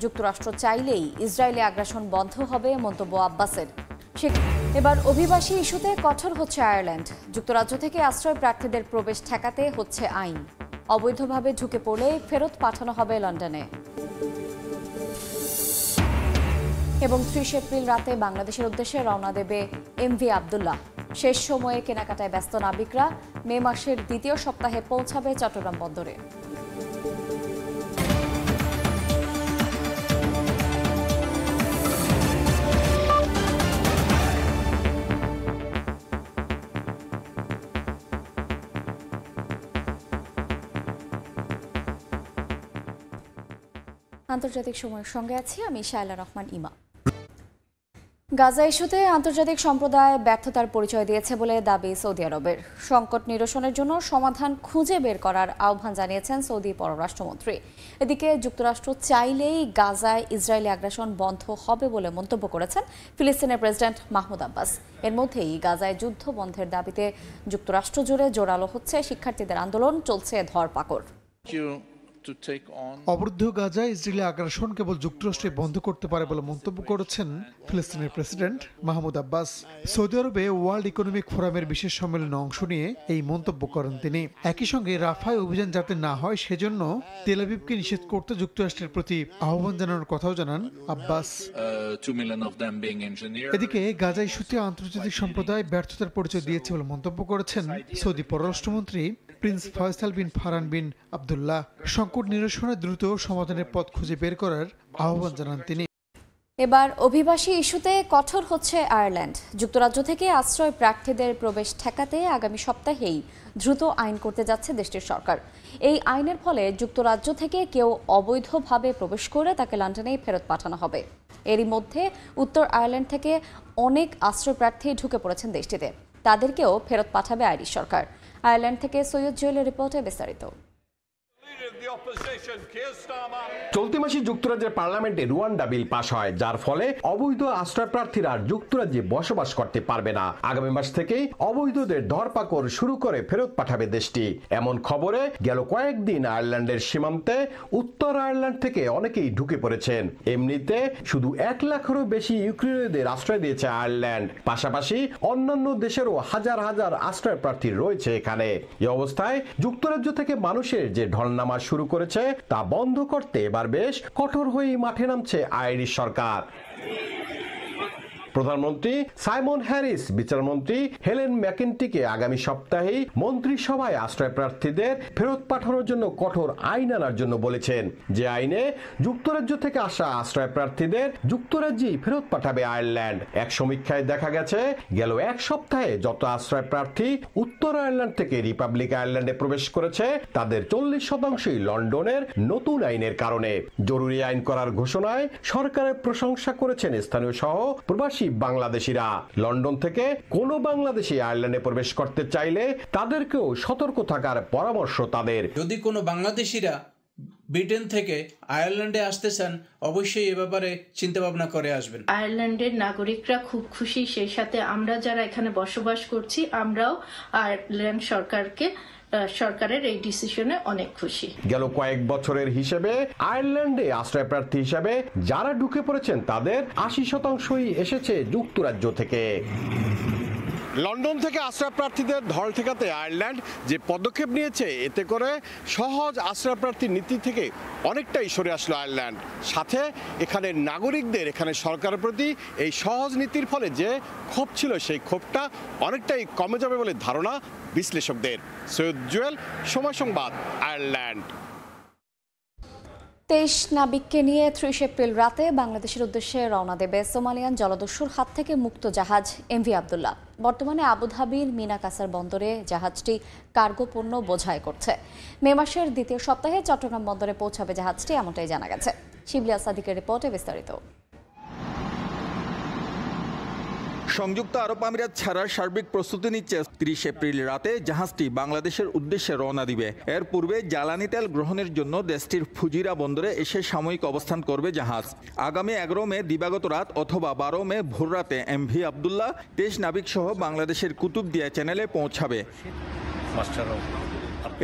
যুক্তরাষ্ট্র চাইলেই ইসরায়েলি আগ্রাসন বন্ধ হবে মন্তব্য আব্বাসের। এবার অভিবাসী ইস্যুতে কঠোর হচ্ছে আয়ারল্যান্ড। যুক্তরাজ্য থেকে আশ্রয় প্রার্থীদের প্রবেশ ঠেকাতে হচ্ছে আইন। অবৈধভাবে ঢুকে পড়লে ফেরত পাঠানো হবে লন্ডনে। এবং 30 এপ্রিল রাতে বাংলাদেশের উদ্দেশ্যে রওনা দেবে এমভি আবদুল্লাহ। শেষ সময়ে কেনাকাটায় ব্যস্ত নাবিকরা মে মাসের দ্বিতীয় সপ্তাহে পৌঁছাবে চট্টগ্রাম বন্দরে। আন্তর্জাতিক সময়ের সঙ্গে আছি আমি শায়লা রহমান ইমা। গাজা ইস্যুতে আন্তর্জাতিক সম্প্রদায় ব্যর্থতার পরিচয় দিয়েছে বলে দাবি সৌদি আরবের। সংকট নিরসনের জন্য সমাধান খুঁজে বের করার আহ্বান জানিয়েছেন সৌদি পররাষ্ট্রমন্ত্রী। এদিকে যুক্তরাষ্ট্র চাইলেই গাজায় ইসরায়েলি আগ্রাসন বন্ধ হবে বলে মন্তব্য করেছেন ফিলিস্তিনের প্রেসিডেন্ট মাহমুদ আব্বাস। এর মধ্যেই গাজায় যুদ্ধ বন্ধের দাবিতে যুক্তরাষ্ট্র জুড়ে জোরালো হচ্ছে শিক্ষার্থীদের আন্দোলন, চলছে ধরপাকড়। অবরুদ্ধ গাজায় ইসরায়েলি আগ্রাসন কেবল যুক্তরাষ্ট্রে বন্ধ করতে পারে বলে মন্তব্য করেছেন ফিলিস্তিনের প্রেসিডেন্ট মাহমুদ আব্বাস। সৌদি আরবে ওয়ার্ল্ড ইকোনমিক ফোরামের বিশেষ সম্মেলনে অংশ নিয়ে এই মন্তব্য করেন তিনি। একই সঙ্গে রাফায় অভিযান যাতে না হয় সেজন্য তেল আবিবকে নিষেধ করতে যুক্তরাষ্ট্রের প্রতি আহ্বান জানানোর কথাও জানান আব্বাস। এদিকে গাজা ইস্যুতে আন্তর্জাতিক সম্প্রদায় ব্যর্থতার পরিচয় দিয়েছে বলে মন্তব্য করেছেন সৌদি পররাষ্ট্রমন্ত্রী প্রিন্স ফয়সাল বিন ফারহান বিন আবদুল্লাহ। সংকট নিরসনে দ্রুত সমাধানের পথ খুঁজে বের করার আহ্বান জানান তিনি। এবার অভিবাসী ইস্যুতে কঠোর হচ্ছে আয়ারল্যান্ড। যুক্তরাজ্য থেকে আশ্রয় প্রার্থীদের প্রবেশ ঠেকাতে আগামী সপ্তাহেই দ্রুত আইন করতে যাচ্ছে দেশটির সরকার। এই আইনের ফলে যুক্তরাজ্য থেকে কেউ অবৈধভাবে প্রবেশ করে তাকে লন্ডনেই ফেরত পাঠানো হবে। এরই মধ্যে উত্তর আয়ারল্যান্ড থেকে অনেক আশ্রয় প্রার্থী ঢুকে পড়েছেন দেশটিতে। তাদেরকেও ফেরত পাঠাবে আইরিশ সরকার। আয়ারল্যান্ড থেকে সৈয়দ জুয়েলের রিপোর্টে বিস্তারিত। চলতি মাসে যুক্তরাজ্যের পার্লামেন্টে রুয়ান্ডা বিল পাস হয়, যার ফলে অবৈধ আশ্রয় প্রার্থীরা যুক্তরাজ্যে বসবাস করতে পারবে না। আগামী মাস থেকেই অবৈধদের ধরপাকড় শুরু করে ফেরত পাঠাবে দেশটি। এমন খবরে গেল কয়েকদিন আয়ারল্যান্ডের সীমান্তে উত্তর আয়ারল্যান্ড থেকে অনেকেই ঢুকে পড়েছেন। এমনিতে শুধু 1 লাখেরও বেশি ইউক্রেনীয়দের আশ্রয় দিয়েছে আয়ারল্যান্ড। পাশাপাশি অন্যান্য দেশেরও হাজার হাজার আশ্রয় প্রার্থী রয়েছে এখানে। এই অবস্থায় যুক্তরাজ্য থেকে মানুষের যে ঢলনামা শুরু করেছে তা বন্ধ করতে এবার বেশ কঠোর হয়েই মাঠে নামছে আইরিশ সরকার। প্রধানমন্ত্রী সাইমন হ্যারিস বিচারমন্ত্রী হেলেন ম্যাকেন্টিকে আগামী সপ্তাহেই মন্ত্রিসভায় আশ্রয় প্রার্থীদের ফেরত পাঠানোর জন্য কঠোর আইন আনার জন্য বলেছেন, যে আইনে যুক্তরাজ্য থেকে আসা আশ্রয় প্রার্থীদের যুক্তরাজ্যেই ফেরত পাঠাবে আয়ারল্যান্ড। এক সমীক্ষায় দেখা গেছে গেল 1 সপ্তাহে যত আশ্রয় প্রার্থী উত্তর আয়ারল্যান্ড থেকে রিপাবলিক আয়ারল্যান্ডে প্রবেশ করেছে তাদের 40% লন্ডনের নতুন আইনের কারণে। জরুরি আইন করার ঘোষণায় সরকারের প্রশংসা করেছেন স্থানীয় সহ প্রবাসী বাংলাদেশিরা। লন্ডন থেকে কোনো বাংলাদেশি আয়ারল্যান্ডে প্রবেশ করতে চাইলে তাদেরকেও সতর্ক থাকার পরামর্শ তাদের। যদি কোনো বাংলাদেশিরা ব্রিটেন থেকে আয়ারল্যান্ডে আসতে চান অবশ্যই এ ব্যাপারে চিন্তা ভাবনা করে আসবেন। আয়ারল্যান্ডের নাগরিকরা খুব খুশি, সেই সাথে আমরা যারা এখানে বসবাস করছি আমরাও আয়ারল্যান্ড সরকারের এই ডিসিশনে অনেক খুশি। গেল কয়েক বছরের হিসেবে আয়ারল্যান্ডে আশ্রয় প্রার্থী হিসেবে যারা ঢুকে পড়েছেন তাদের 80%ই এসেছে যুক্তরাজ্য থেকে। লন্ডন থেকে আশ্রয় প্রার্থীদের ধর ঠেকাতে আয়ারল্যান্ড যে পদক্ষেপ নিয়েছে, এতে করে সহজ আশ্রয় প্রার্থীর নীতি থেকে অনেকটাই সরে আসলো আয়ারল্যান্ড। সাথে এখানে নাগরিকদের এখানে সরকারের প্রতি এই সহজ নীতির ফলে যে ক্ষোভ ছিল সেই ক্ষোভটা অনেকটাই কমে যাবে বলে ধারণা বিশ্লেষকদের। সৈয়দ জুয়েল, সময় সংবাদ, আয়ারল্যান্ড। 23 নাবিককে নিয়ে 30 এপ্রিল রাতে বাংলাদেশের উদ্দেশ্যে রওনা দেবে সোমালিয়ান জলদস্যুর হাত থেকে মুক্ত জাহাজ এমভি আবদুল্লাহ। বর্তমানে আবুধাবির মিনা কাসার বন্দরে জাহাজটি কার্গো পণ্য বোঝাই করছে। মে মাসের দ্বিতীয় সপ্তাহে চট্টগ্রাম বন্দরে পৌঁছাবে জাহাজটি, এমনটাই জানা গেছে। শিবলিয়া সাদিকের রিপোর্টে বিস্তারিত। সংযুক্ত আরব আমিরাত ছাড়ার সার্বিক প্রস্তুতি নিচ্ছে 30 এপ্রিল রাতে জাহাজটি বাংলাদেশের উদ্দেশ্যে রওনা দিবে। এর পূর্বে জ্বালানি তেল গ্রহণের জন্য দেশটির ফুজিরা বন্দরে এসে সাময়িক অবস্থান করবে জাহাজ। আগামী 11 মে দিবাগত রাত অথবা 12 মে ভোররাতে এমভি আবদুল্লাহ 23 নাবিক সহ বাংলাদেশের কুতুবদিয়া চ্যানেলে পৌঁছাবে।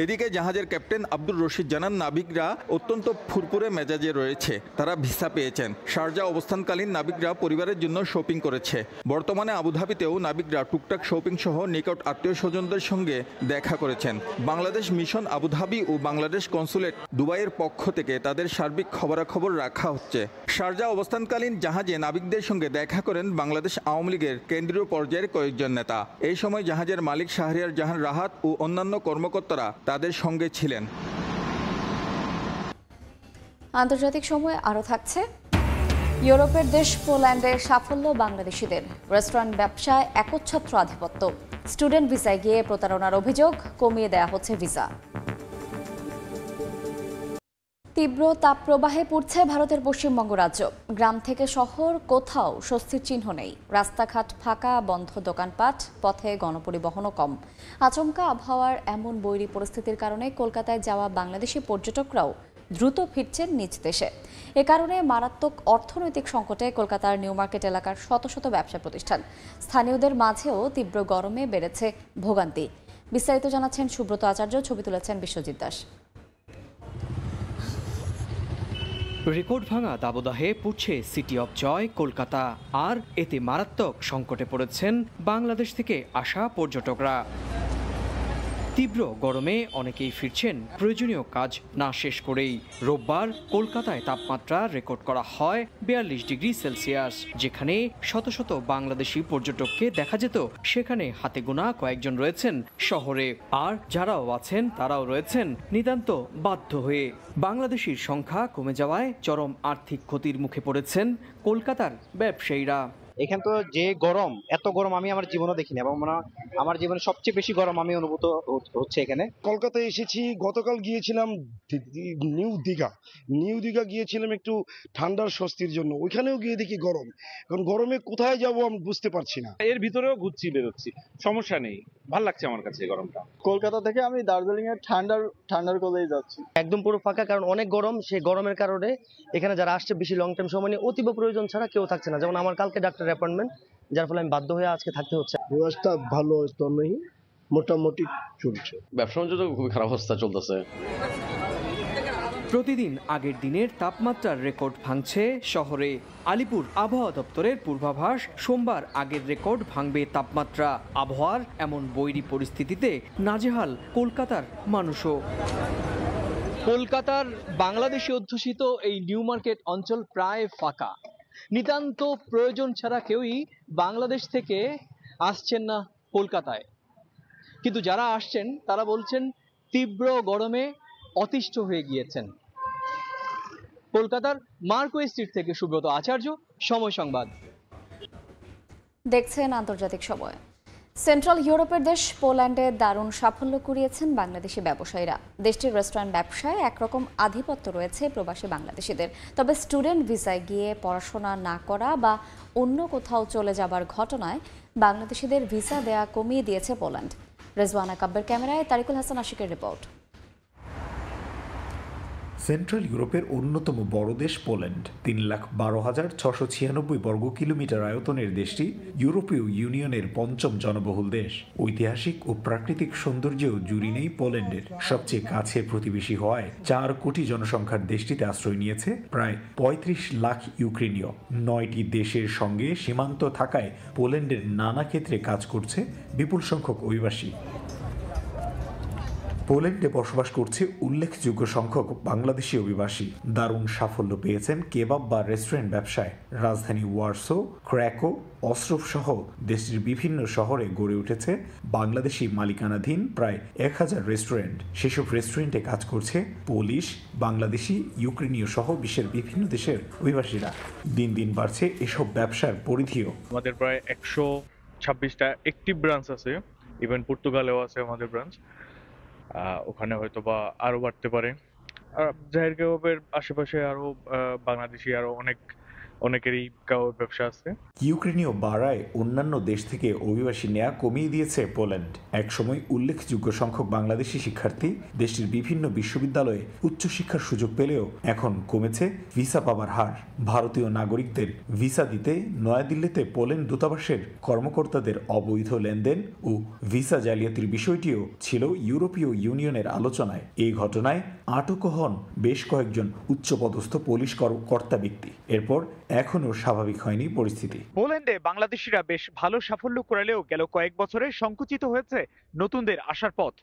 এদিকে জাহাজের ক্যাপ্টেন আব্দুর রশিদ জানান, নাবিকরা অত্যন্ত ফুরফুরে মেজাজে রয়েছে। তারা ভিসা পেয়েছেন। শারজা অবস্থানকালীন নাবিকরা পরিবারের জন্য শপিং করেছে। বর্তমানে আবুধাবিতেও নাবিকরা টুকটাক শপিং সহ নিকট আত্মীয় স্বজনদের সঙ্গে দেখা করেছেন। বাংলাদেশ মিশন আবুধাবি ও বাংলাদেশ কনসুলেট দুবাইয়ের পক্ষ থেকে তাদের সার্বিক খবরাখবর রাখা হচ্ছে। শারজা অবস্থানকালীন জাহাজে নাবিকদের সঙ্গে দেখা করেন বাংলাদেশ আওয়ামী লীগের কেন্দ্রীয় পর্যায়ের কয়েকজন নেতা। এই সময় জাহাজের মালিক শাহরিয়ার জাহান রাহাত ও অন্যান্য কর্মকর্তারা তাদের সঙ্গে ছিলেন। আন্তর্জাতিক সময়ে আরও থাকছে ইউরোপের দেশ পোল্যান্ডের সাফল্য বাংলাদেশিদের, রেস্টুরেন্ট ব্যবসায় একচ্ছত্র আধিপত্য, স্টুডেন্ট ভিসায় গিয়ে প্রতারণার অভিযোগ, কমিয়ে দেয়া হচ্ছে ভিসা। তীব্র তাপপ্রবাহে পড়ছে ভারতের পশ্চিমবঙ্গ রাজ্য। গ্রাম থেকে শহর কোথাও স্বস্তির চিহ্ন নেই। রাস্তাঘাট ফাঁকা, বন্ধ দোকানপাট, পথে গণপরিবহনও কম। আচমকা আবহাওয়ার এমন বৈরী পরিস্থিতির কারণে কলকাতায় যাওয়া বাংলাদেশি পর্যটকরাও দ্রুত ফিরছেন নিজ দেশে। এ কারণে মারাত্মক অর্থনৈতিক সংকটে কলকাতার নিউ মার্কেট এলাকার শত শত ব্যবসা প্রতিষ্ঠান। স্থানীয়দের মাঝেও তীব্র গরমে বেড়েছে ভোগান্তি। বিস্তারিত জানাচ্ছেন সুব্রত আচার্য, ছবি তুলেছেন বিশ্বজিৎ দাস। রেকর্ড ভাঙা দাবদাহে পড়ছে সিটি অফ জয় কলকাতা, আর এতে মারাত্মক সংকটে পড়েছেন বাংলাদেশ থেকে আসা পর্যটকরা। তীব্র গরমে অনেকেই ফিরছেন প্রয়োজনীয় কাজ না শেষ করেই। রোববার কলকাতায় তাপমাত্রা রেকর্ড করা হয় 42 ডিগ্রি সেলসিয়াস, যেখানে শত শত বাংলাদেশি পর্যটককে দেখা যেত সেখানে হাতে গোনা কয়েকজন রয়েছেন শহরে, আর যারাও আছেন তারাও রয়েছেন নিতান্ত বাধ্য হয়ে। বাংলাদেশির সংখ্যা কমে যাওয়ায় চরম আর্থিক ক্ষতির মুখে পড়েছেন কলকাতার ব্যবসায়ীরা। এখানে তো যে গরম, এত গরম আমি আমার জীবনে দেখিনি, এবং আমার জীবনে সবচেয়ে বেশি গরম আমি অনুভূত হচ্ছে এখানে। কলকাতায় এসেছি, গতকাল গিয়েছিলাম নিউ দীঘা গিয়েছিলাম একটু ঠান্ডার স্বস্তির জন্য। ওইখানেও গিয়ে দেখি গরম। এখন গরমে কোথায় যাব আমি বুঝতে পারছি না। এর ভিতরেও ঘুরছি বেরোচ্ছি, সমস্যা নেই, ভাল লাগছে আমার কাছে গরমটা। কলকাতা থেকে আমি দার্জিলিং এর ঠান্ডার কোলেই যাচ্ছি। একদম পুরো ফাঁকা, কারণ অনেক গরম। সেই গরমের কারণে এখানে যারা আসছে বেশি লং টাইম সময় নিয়ে অতীব প্রয়োজন ছাড়া কেউ থাকছে না। যেমন আমার কালকে ডাক্তার অ্যাপয়েন্টমেন্ট, যার ফলে আমি বাধ্য হয়ে আজকে থাকতে হচ্ছে। ব্যবস্থা ভালো তো নেই, মোটামুটি চলছে। ব্যবসা বাণিজ্য তো খুবই খারাপ অবস্থা চলতেছে। প্রতিদিন আগের দিনের তাপমাত্রার রেকর্ড ভাঙছে শহরে। আলিপুর আবহাওয়া দপ্তরের পূর্বাভাস, সোমবার আগের রেকর্ড ভাঙবে তাপমাত্রা। আবহাওয়ার এমন বৈরী পরিস্থিতিতে নাজেহাল কলকাতার মানুষও। কলকাতার বাংলাদেশি অধ্যুষিত এই নিউ মার্কেট অঞ্চল প্রায় ফাঁকা। নিতান্ত প্রয়োজন ছাড়া কেউই বাংলাদেশ থেকে আসছেন না কলকাতায়। কিন্তু যারা আসছেন তারা বলছেন তীব্র গরমে অতিষ্ঠ হয়ে গিয়েছেন। কলকাতার মার্কওয়ে স্ট্রিট থেকে সুব্রত আচার্য, সময় সংবাদ। দেখছেন আন্তর্জাতিক সময়। সেন্ট্রাল ইউরোপের দেশ পোল্যান্ডে দারুণ সাফল্য কুড়িয়েছেন বাংলাদেশি ব্যবসায়ীরা। দেশটির রেস্টুরেন্ট ব্যবসায় একরকম আধিপত্য রয়েছে প্রবাসী বাংলাদেশিদের। তবে স্টুডেন্ট ভিসায় গিয়ে পড়াশোনা না করা বা অন্য কোথাও চলে যাবার ঘটনায় বাংলাদেশিদের ভিসা দেয়া কমিয়ে দিয়েছে পোল্যান্ড। রেজওয়ানা কাব্যের ক্যামেরায় তারিকুল হাসান আশিকের রিপোর্ট। সেন্ট্রাল ইউরোপের অন্যতম বড় দেশ পোল্যান্ড। 3,12,696 বর্গ কিলোমিটার আয়তনের দেশটি ইউরোপীয় ইউনিয়নের ৫ম জনবহুল দেশ। ঐতিহাসিক ও প্রাকৃতিক সৌন্দর্যেও জুড়ি নেই পোল্যান্ডের। সবচেয়ে কাছের প্রতিবেশী হওয়ায় 4 কোটি জনসংখ্যার দেশটিতে আশ্রয় নিয়েছে প্রায় ৩৫ লাখ ইউক্রেনীয়। 9টি দেশের সঙ্গে সীমান্ত থাকায় পোল্যান্ডের নানা ক্ষেত্রে কাজ করছে বিপুল সংখ্যক অভিবাসী। পোল্যান্ডে বসবাস করছে উল্লেখযোগ্য সংখ্যক বাংলাদেশি অভিবাসী। দারুণ সাফল্য পেয়েছেন কেবাব বা রেস্টুরেন্ট ব্যবসায়। রাজধানী ওয়ার্সো, ক্র্যাকো, অস্ট্রভ সহ দেশটির বিভিন্ন শহরে গড়ে উঠেছে বাংলাদেশি মালিকানাধীন প্রায় 1000 রেস্টুরেন্ট। সেসব রেস্টুরেন্টে কাজ করছে পোলিশ, বাংলাদেশি, ইউক্রেনীয় সহ বিশ্বের বিভিন্ন দেশের অভিবাসীরা। দিন দিন বাড়ছে এসব ব্যবসার পরিধিও। আমাদের প্রায় 126টা অ্যাক্টিভ ব্রাঞ্চ আছে, ইভেন পর্তুগালেও আছে আমাদের ব্রাঞ্চ। ওখানে হয়তো বা আরো বাড়তে পারে। আর জাহির কেবাবের আশেপাশে আরো বাংলাদেশি আরো অনেক অনেকেরই ব্যবসা আছে। ইউক্রেনীয় বাড়ায় অন্যান্য দেশ থেকে অভিবাসী নেওয়া কমিয়ে দিয়েছে পোল্যান্ড। একসময় উল্লেখযোগ্য সংখ্যক বাংলাদেশি শিক্ষার্থী দেশটির বিভিন্ন বিশ্ববিদ্যালয়ে উচ্চশিক্ষার সুযোগ পেলেও এখন কমেছে ভিসা পাবার হার। ভারতীয় নাগরিকদের ভিসা দিতে নয়াদিল্লিতে পোল্যান্ড দূতাবাসের কর্মকর্তাদের অবৈধ লেনদেন ও ভিসা জালিয়াতির বিষয়টিও ছিল ইউরোপীয় ইউনিয়নের আলোচনায়। এই ঘটনায় আটক হন বেশ কয়েকজন উচ্চপদস্থ পুলিশ কর্তা ব্যক্তি। এরপর এখনও স্বাভাবিক হয়নি পরিস্থিতি। পোল্যান্ডে বাংলাদেশিরা বেশ ভালো সাফল্য করলেও গেল কয়েক বছরে সংকুচিত হয়েছে নতুনদের আসার পথ।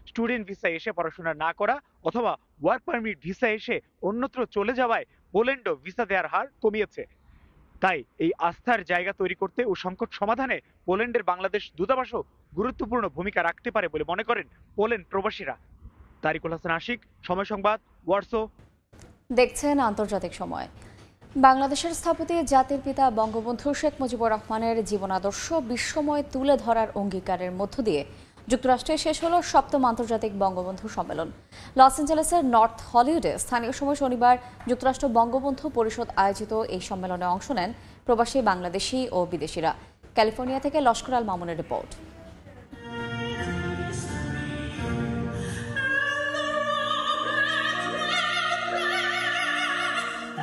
স্টুডেন্ট ভিসা এসে পড়াশোনা না করা অথবা ওয়ার্ক পারমিট ভিসা এসে অন্যত্র চলে যাওয়ায় পোল্যান্ডও ভিসা দেওয়ার হার কমিয়েছে। তাই এই আস্থার জায়গা তৈরি করতে ও সংকট সমাধানে পোল্যান্ডের বাংলাদেশ দূতাবাসও গুরুত্বপূর্ণ ভূমিকা রাখতে পারে বলে মনে করেন পোল্যান্ড প্রবাসীরা। তারিকুল হাসান আশিক, সময় সংবাদ, ওয়ারসো। দেখছেন আন্তর্জাতিক সময়। বাংলাদেশের স্থপতি জাতির পিতা বঙ্গবন্ধু শেখ মুজিবুর রহমানের জীবনাদর্শ বিশ্বময় তুলে ধরার অঙ্গীকারের মধ্য দিয়ে যুক্তরাষ্ট্রে শেষ হলো 7ম আন্তর্জাতিক বঙ্গবন্ধু সম্মেলন। লস অ্যাঞ্জেলেসের নর্থ হলিউডে স্থানীয় সময় শনিবার যুক্তরাষ্ট্র বঙ্গবন্ধু পরিষদ আয়োজিত এই সম্মেলনে অংশ নেন প্রবাসী বাংলাদেশি ও বিদেশিরা। ক্যালিফোর্নিয়া থেকে লস্কর আল মামুনের রিপোর্ট।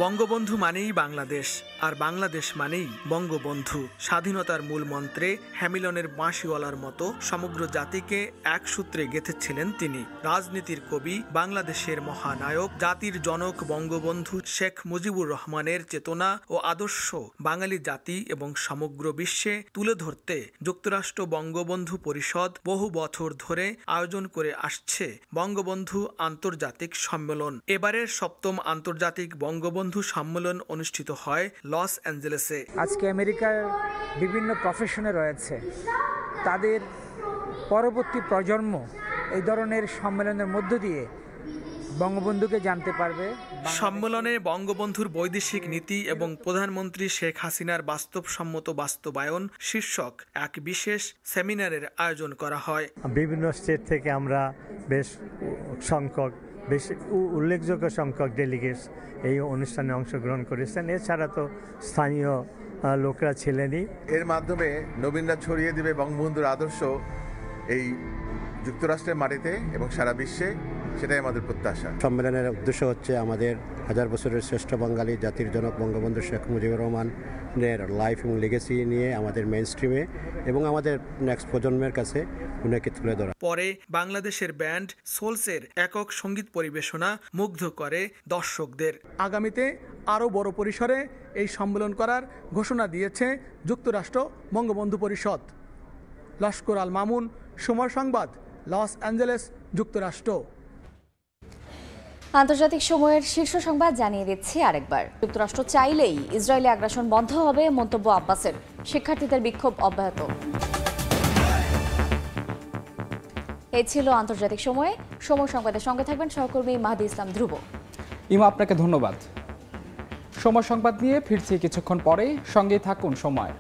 বঙ্গবন্ধু মানেই বাংলাদেশ, আর বাংলাদেশ মানেই বঙ্গবন্ধু। স্বাধীনতার মূল মন্ত্রে হ্যামিলনের বাঁশিওয়ালার মতো সমগ্র জাতিকে এক সূত্রে গেঁথেছিলেন তিনি। রাজনীতির কবি, বাংলাদেশের মহানায়ক, জাতির জনক বঙ্গবন্ধু শেখ মুজিবুর রহমানের চেতনা ও আদর্শ বাঙালি জাতি এবং সমগ্র বিশ্বে তুলে ধরতে যুক্তরাষ্ট্র বঙ্গবন্ধু পরিষদ বহু বছর ধরে আয়োজন করে আসছে বঙ্গবন্ধু আন্তর্জাতিক সম্মেলন। এবারের 7ম আন্তর্জাতিক বঙ্গবন্ধু সম্মেলন অনুষ্ঠিত হয় লস অ্যাঞ্জেলেসে। আজকে আমেরিকার বিভিন্ন প্রফেশনে রয়েছে, তাদের পরবর্তী প্রজন্ম এই ধরনের সম্মেলনের মধ্য দিয়ে বঙ্গবন্ধুকে জানতে পারবে। সম্মেলনে বঙ্গবন্ধুর বৈদেশিক নীতি এবং প্রধানমন্ত্রী শেখ হাসিনার বাস্তবসম্মত বাস্তবায়ন শীর্ষক এক বিশেষ সেমিনারের আয়োজন করা হয়। বিভিন্ন স্টেট থেকে আমরা বেশ উল্লেখযোগ্য সংখ্যক ডেলিগেটস এই অনুষ্ঠানে অংশগ্রহণ করেছেন। এছাড়া তো স্থানীয় লোকরা ছিলেনই। এর মাধ্যমে নবীনরা ছড়িয়ে দিবে বঙ্গবন্ধুর আদর্শ এই যুক্তরাষ্ট্রের মাটিতে এবং সারা বিশ্বে, সেটাই আমাদের প্রত্যাশা। সম্মেলনের উদ্দেশ্য হচ্ছে আমাদের 1000 বছরের শ্রেষ্ঠ বাঙালি জাতির জনক বঙ্গবন্ধু শেখ মুজিবুর রহমানের লাইফ এবং লেগেসি নিয়ে আমাদের মেইন স্ট্রিমে এবং আমাদের নেক্সট প্রজন্মের কাছে উনাকে তুলে ধরা। পরে বাংলাদেশের ব্যান্ড সোলসের একক সঙ্গীত পরিবেশনা মুগ্ধ করে দর্শকদের। আগামীতে আরও বড় পরিসরে এই সম্মেলন করার ঘোষণা দিয়েছে যুক্তরাষ্ট্র বঙ্গবন্ধু পরিষদ। লস্কর আল মামুন, সময় সংবাদ, লস অ্যাঞ্জেলেস, যুক্তরাষ্ট্র। আন্তর্জাতিক সময়ের শীর্ষ সংবাদ জানিয়ে দিচ্ছি আরেকবার। যুক্তরাষ্ট্র চাইলেই ইসরায়েলি আগ্রাসন বন্ধ হবে, মন্তব্য আব্বাসের। শিক্ষার্থীদের বিক্ষোভ অব্যাহত। এই ছিল আন্তর্জাতিক সময়ে। সময় সংবাদের সঙ্গে থাকবেন সহকর্মী মাহদি ইসলাম ধ্রুব। ইমা, আপনাকে ধন্যবাদ। সময় সংবাদ নিয়ে ফিরছি কিছুক্ষণ পরে, সঙ্গেই থাকুন সময়।